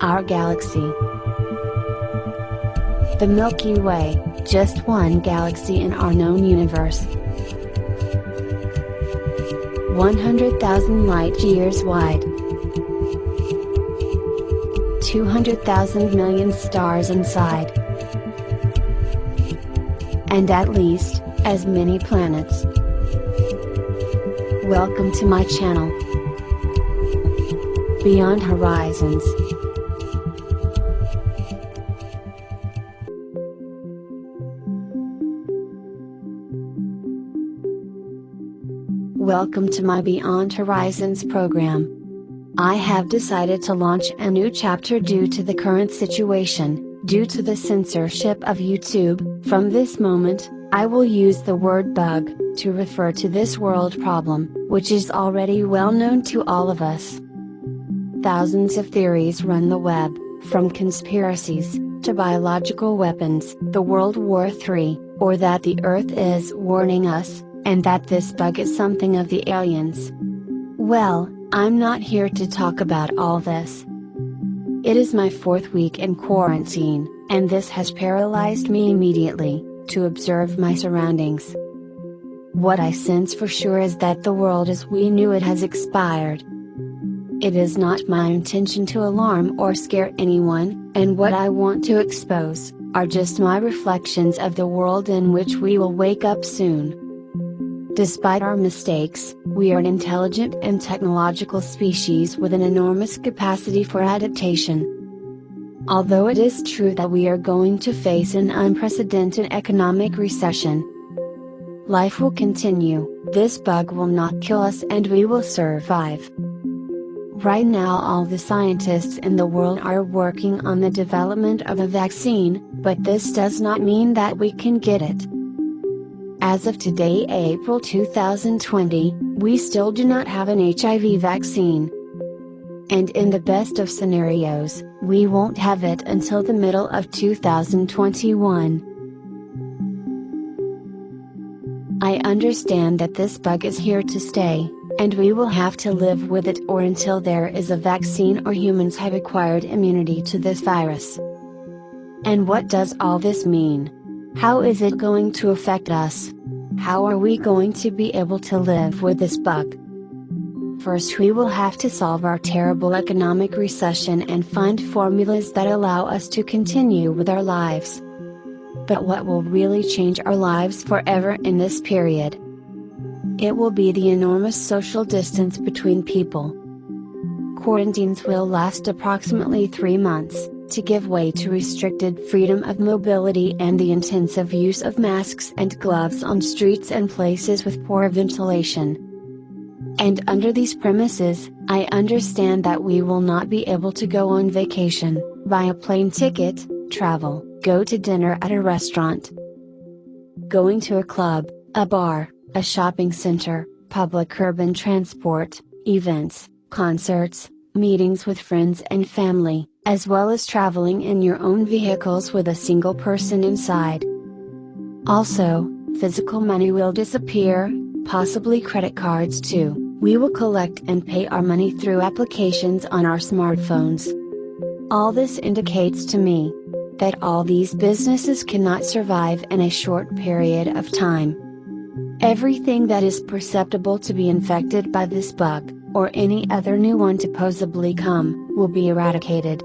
Our galaxy. The Milky Way, just one galaxy in our known universe. 100,000 light-years wide. 200,000 million stars inside. And at least, as many planets. Welcome to my channel, Beyond Horizons. Welcome to my Beyond Horizons program. I have decided to launch a new chapter due to the current situation, due to the censorship of YouTube. From this moment, I will use the word bug to refer to this world problem, which is already well known to all of us. Thousands of theories run the web, from conspiracies to biological weapons, the World War III, or that the Earth is warning us, and that this bug is something of the aliens. Well, I'm not here to talk about all this. It is my 4th week in quarantine, and this has paralyzed me immediately, to observe my surroundings. What I sense for sure is that the world as we knew it has expired. It is not my intention to alarm or scare anyone, and what I want to expose, are just my reflections of the world in which we will wake up soon. Despite our mistakes, we are an intelligent and technological species with an enormous capacity for adaptation. Although it is true that we are going to face an unprecedented economic recession, life will continue, this bug will not kill us, and we will survive. Right now all the scientists in the world are working on the development of a vaccine, but this does not mean that we can get it. As of today, April 2020, we still do not have an HIV vaccine. And in the best of scenarios, we won't have it until the middle of 2021. I understand that this bug is here to stay, and we will have to live with it or until there is a vaccine or humans have acquired immunity to this virus. And what does all this mean? How is it going to affect us? How are we going to be able to live with this bug? First, we will have to solve our terrible economic recession and find formulas that allow us to continue with our lives. But what will really change our lives forever in this period? It will be the enormous social distance between people. Quarantines will last approximately 3 months, to give way to restricted freedom of mobility and the intensive use of masks and gloves on streets and places with poor ventilation. And under these premises, I understand that we will not be able to go on vacation, buy a plane ticket, travel, go to dinner at a restaurant, going to a club, a bar, a shopping center, public urban transport, events, concerts, meetings with friends and family, as well as traveling in your own vehicles with a single person inside. Also, physical money will disappear, possibly credit cards too. We will collect and pay our money through applications on our smartphones. All this indicates to me that all these businesses cannot survive in a short period of time. Everything that is perceptible to be infected by this bug, or any other new one to possibly come, will be eradicated.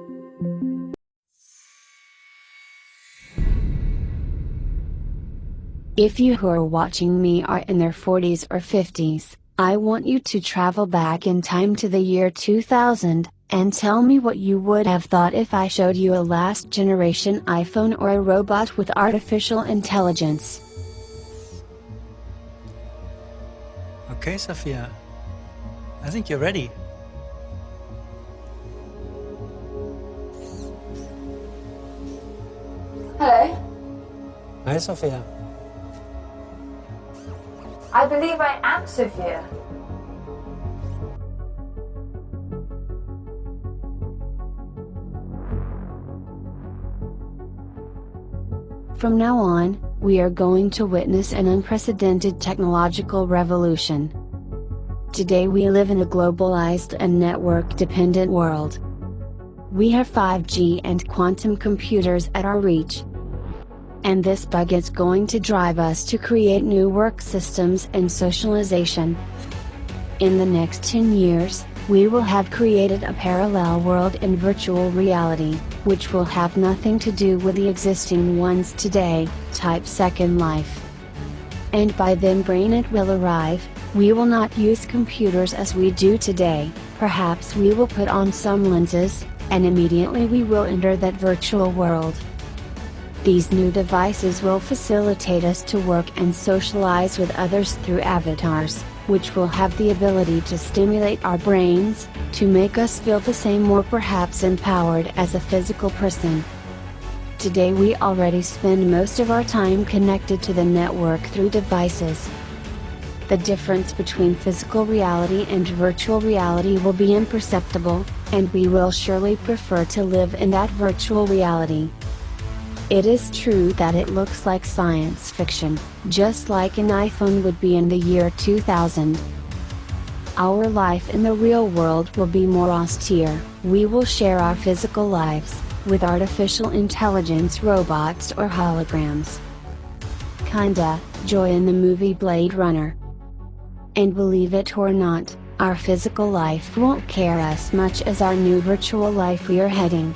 If you who are watching me are in their 40s or 50s, I want you to travel back in time to the year 2000, and tell me what you would have thought if I showed you a last generation iPhone or a robot with artificial intelligence. Okay, Sophia. I think you're ready. Hello. Hi, Sophia. I believe I am Sophia. From now on, we are going to witness an unprecedented technological revolution. Today we live in a globalized and network-dependent world. We have 5G and quantum computers at our reach. And this bug is going to drive us to create new work systems and socialization. In the next 10 years, we will have created a parallel world in virtual reality, which will have nothing to do with the existing ones today, type Second Life. And by then BrainIt will arrive. We will not use computers as we do today, perhaps we will put on some lenses, and immediately we will enter that virtual world. These new devices will facilitate us to work and socialize with others through avatars, which will have the ability to stimulate our brains, to make us feel the same or perhaps empowered as a physical person. Today we already spend most of our time connected to the network through devices. The difference between physical reality and virtual reality will be imperceptible, and we will surely prefer to live in that virtual reality. It is true that it looks like science fiction, just like an iPhone would be in the year 2000. Our life in the real world will be more austere. We will share our physical lives with artificial intelligence robots or holograms. Kinda, Joy in the movie Blade Runner. And believe it or not, our physical life won't care as much as our new virtual life we are heading.